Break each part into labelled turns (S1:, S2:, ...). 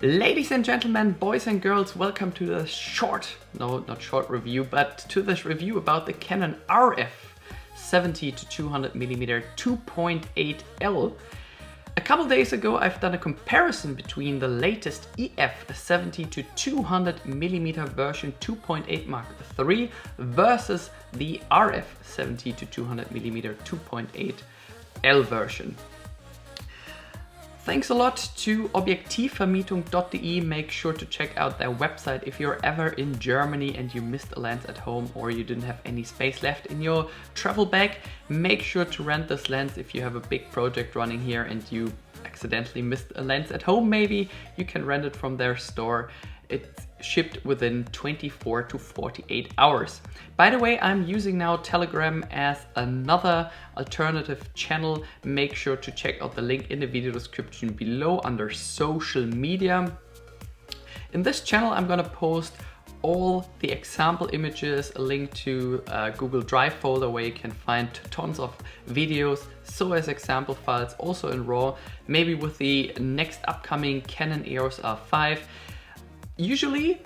S1: Ladies and gentlemen, boys and girls, welcome to the not short review, but to this review about the Canon RF 70 to 200mm 2.8L. A couple days ago I've done a comparison between the latest EF 70 to 200mm version 2.8 Mark III versus the RF 70 to 200mm 2.8L version. Thanks a lot to Objektivvermietung.de. Make sure to check out their website if you're ever in Germany and you missed a lens at home or you didn't have any space left in your travel bag. Make sure to rent this lens if you have a big project running here and you accidentally missed a lens at home. Maybe you can rent it from their store. It's shipped within 24 to 48 hours. By the way, I'm using now Telegram as another alternative channel. Make sure to check out the link in the video description below under social media. In this channel, I'm gonna post all the example images, a link to a Google Drive folder where you can find tons of videos, so as example files, also in RAW, maybe with the next upcoming Canon EOS R5. Usually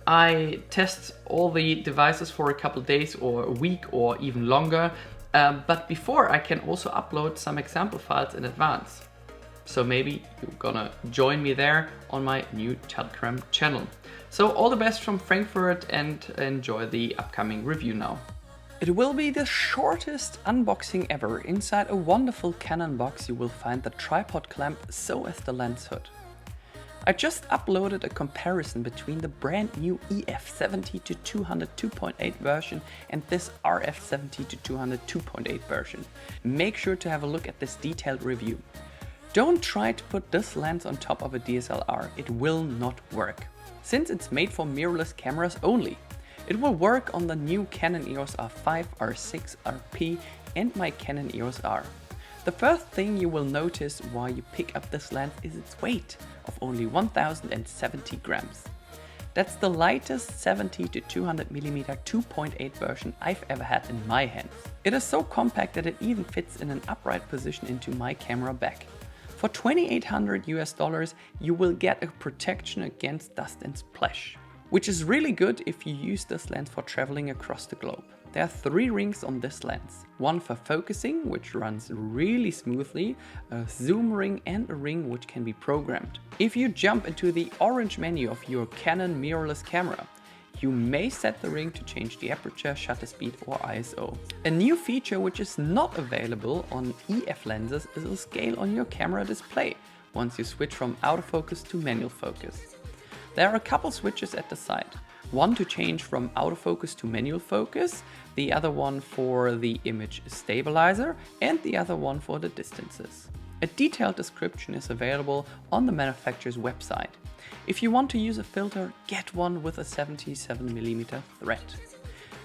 S1: I test all the devices for a couple days or a week or even longer, but before I can also upload some example files in advance. So maybe you're gonna join me there on my new Telegram channel. So all the best from Frankfurt and enjoy the upcoming review now. It will be the shortest unboxing ever. Inside a wonderful Canon box you will find the tripod clamp, so as the lens hood. I just uploaded a comparison between the brand new EF 70 to 200 2.8 version and this RF 70 to 200 2.8 version. Make sure to have a look at this detailed review. Don't try to put this lens on top of a DSLR, it will not work, since it's made for mirrorless cameras only. It will work on the new Canon EOS R5, R6, RP and my Canon EOS R. The first thing you will notice while you pick up this lens is its weight of only 1070 grams. That's the lightest 70 to 200mm 2.8 version I've ever had in my hands. It is so compact that it even fits in an upright position into my camera bag. For $2,800 you will get a protection against dust and splash, which is really good if you use this lens for traveling across the globe. There are 3 rings on this lens. One for focusing, which runs really smoothly, a zoom ring and a ring which can be programmed. If you jump into the orange menu of your Canon mirrorless camera, you may set the ring to change the aperture, shutter speed or ISO. A new feature which is not available on EF lenses is a scale on your camera display once you switch from autofocus to manual focus. There are a couple switches at the side. One to change from autofocus to manual focus, the other one for the image stabilizer and the other one for the distances. A detailed description is available on the manufacturer's website. If you want to use a filter, get one with a 77mm thread.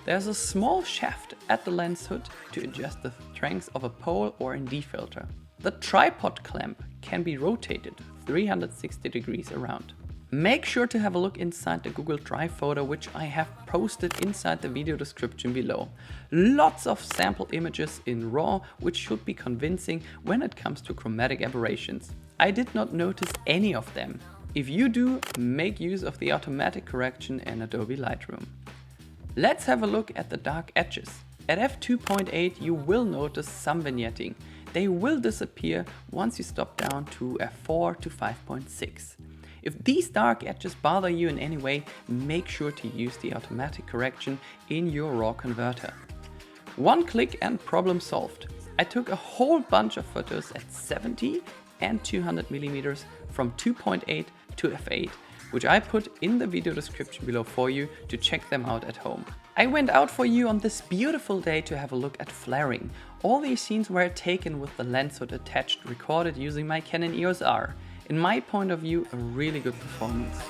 S1: There's a small shaft at the lens hood to adjust the strength of a pole or ND filter. The tripod clamp can be rotated 360 degrees around. Make sure to have a look inside the Google Drive folder, which I have posted inside the video description below. Lots of sample images in RAW, which should be convincing when it comes to chromatic aberrations. I did not notice any of them. If you do, make use of the automatic correction in Adobe Lightroom. Let's have a look at the dark edges. At f2.8 you will notice some vignetting. They will disappear once you stop down to f4 to 5.6. If these dark edges bother you in any way, make sure to use the automatic correction in your RAW converter. One click and problem solved. I took a whole bunch of photos at 70 and 200mm from 2.8 to f8, which I put in the video description below for you to check them out at home. I went out for you on this beautiful day to have a look at flaring. All these scenes were taken with the lens hood attached, recorded using my Canon EOS R. In my point of view, a really good performance.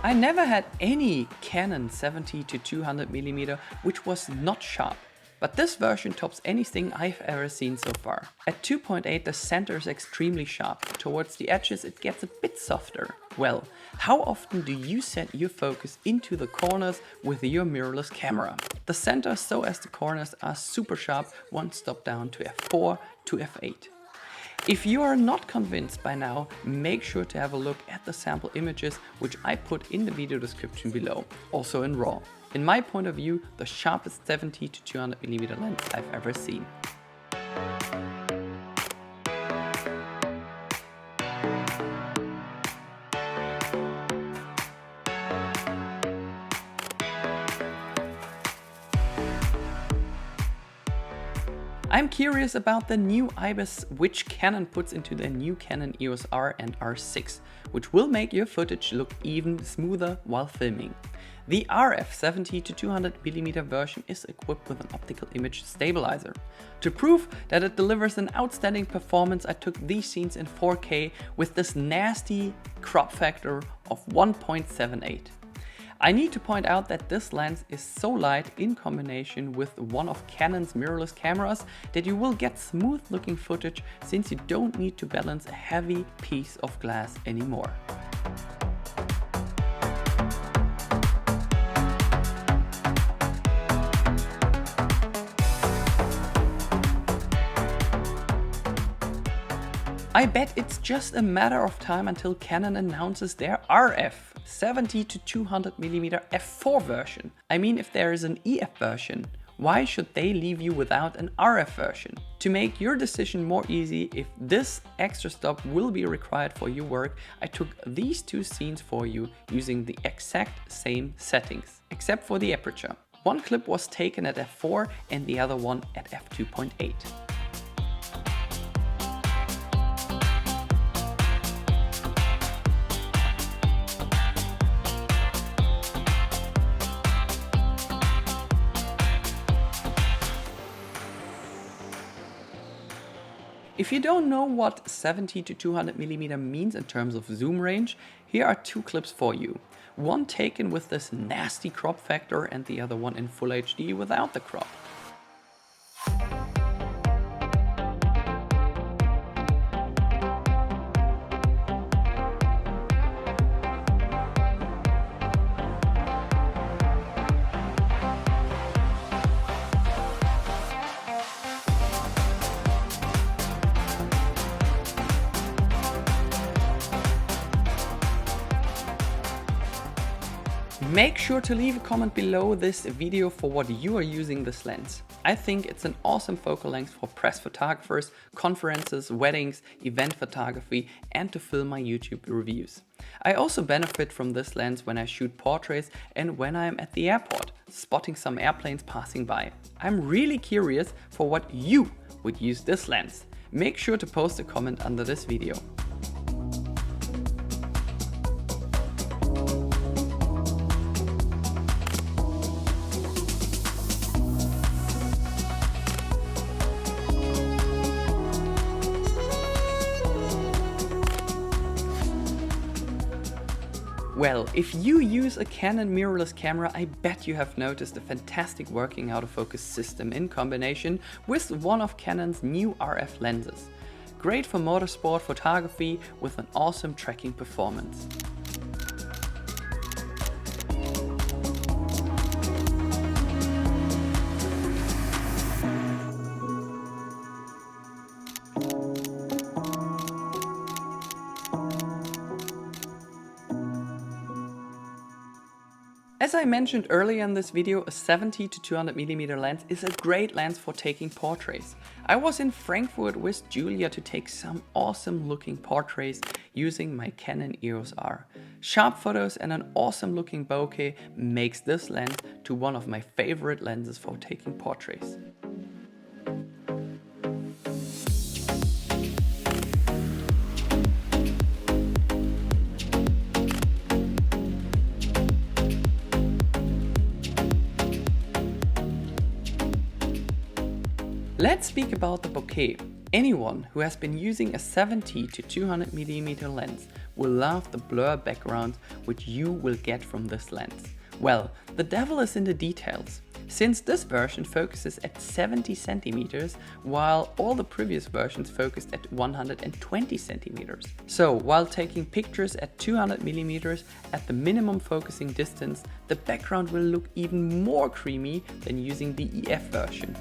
S1: I never had any Canon 70 to 200mm which was not sharp, But this version tops anything I've ever seen so far. At 2.8 the center is extremely sharp, towards the edges it gets a bit softer. Well, how often do you set your focus into the corners with your mirrorless camera? The center so as the corners are super sharp, one stop down to f4 to f8. If you are not convinced by now, make sure to have a look at the sample images which I put in the video description below, also in RAW. In my point of view, the sharpest 70 to 200mm lens I've ever seen. I'm curious about the new IBIS which Canon puts into their new Canon EOS R and R6, which will make your footage look even smoother while filming. The RF 70 to 200mm version is equipped with an optical image stabilizer. To prove that it delivers an outstanding performance, I took these scenes in 4K with this nasty crop factor of 1.78. I need to point out that this lens is so light in combination with one of Canon's mirrorless cameras that you will get smooth looking footage since you don't need to balance a heavy piece of glass anymore. I bet it's just a matter of time until Canon announces their RF 70 to 200mm f4 version. I mean, if there is an EF version, why should they leave you without an RF version? To make your decision more easy if this extra stop will be required for your work, I took these two scenes for you using the exact same settings, except for the aperture. One clip was taken at f4 and the other one at f2.8. If you don't know what 70 to 200mm means in terms of zoom range, here are two clips for you. One taken with this nasty crop factor and the other one in Full HD without the crop. Make sure to leave a comment below this video for what you are using this lens. I think it's an awesome focal length for press photographers, conferences, weddings, event photography, and to film my YouTube reviews. I also benefit from this lens when I shoot portraits and when I'm at the airport, spotting some airplanes passing by. I'm really curious for what you would use this lens. Make sure to post a comment under this video. Well, if you use a Canon mirrorless camera, I bet you have noticed a fantastic working autofocus system in combination with one of Canon's new RF lenses. Great for motorsport photography with an awesome tracking performance. As I mentioned earlier in this video, a 70 to 200mm lens is a great lens for taking portraits. I was in Frankfurt with Julia to take some awesome looking portraits using my Canon EOS R. Sharp photos and an awesome looking bokeh makes this lens to one of my favorite lenses for taking portraits. Let's speak about the bokeh. Anyone who has been using a 70 to 200mm lens will love the blur background which you will get from this lens. Well, the devil is in the details. since this version focuses at 70 centimeters, while all the previous versions focused at 120 centimeters. So while taking pictures at 200 millimeters at the minimum focusing distance, the background will look even more creamy than using the EF version.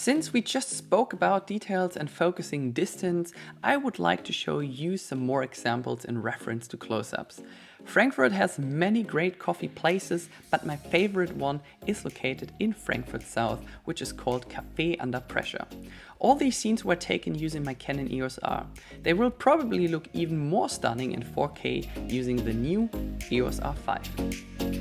S1: Since we just spoke about details and focusing distance, I would like to show you some more examples in reference to close-ups. Frankfurt has many great coffee places, but my favorite one is located in Frankfurt South, which is called Café Under Pressure. All these scenes were taken using my Canon EOS R. They will probably look even more stunning in 4K using the new EOS R5.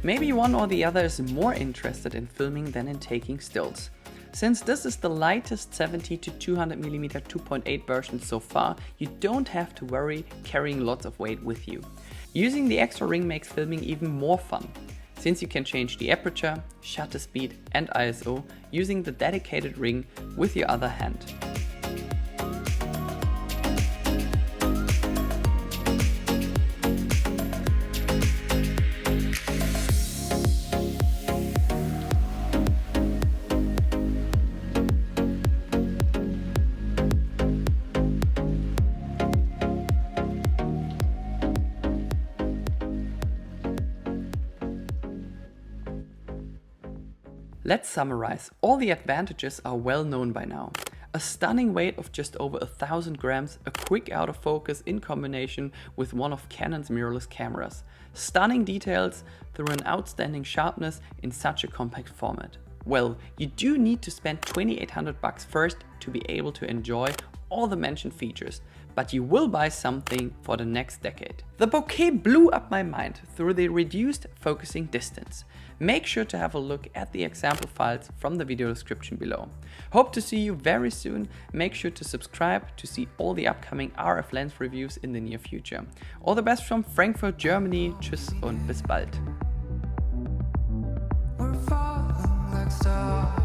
S1: Maybe one or the other is more interested in filming than in taking stills. Since this is the lightest 70 to 200mm 2.8 version so far, you don't have to worry carrying lots of weight with you. Using the extra ring makes filming even more fun, since you can change the aperture, shutter speed and ISO using the dedicated ring with your other hand. Let's summarize. All the advantages are well known by now. A stunning weight of just over 1000 grams, a quick autofocus in combination with one of Canon's mirrorless cameras. Stunning details through an outstanding sharpness in such a compact format. Well, you do need to spend $2,800 first to be able to enjoy all the mentioned features, but you will buy something for the next decade. The Bokeh blew up my mind through the reduced focusing distance. Make sure to have a look at the example files from the video description below. Hope to see you very soon. Make sure to subscribe to see all the upcoming RF lens reviews in the near future. All the best from Frankfurt, Germany. Tschüss und bis bald.
S2: We're falling like stars.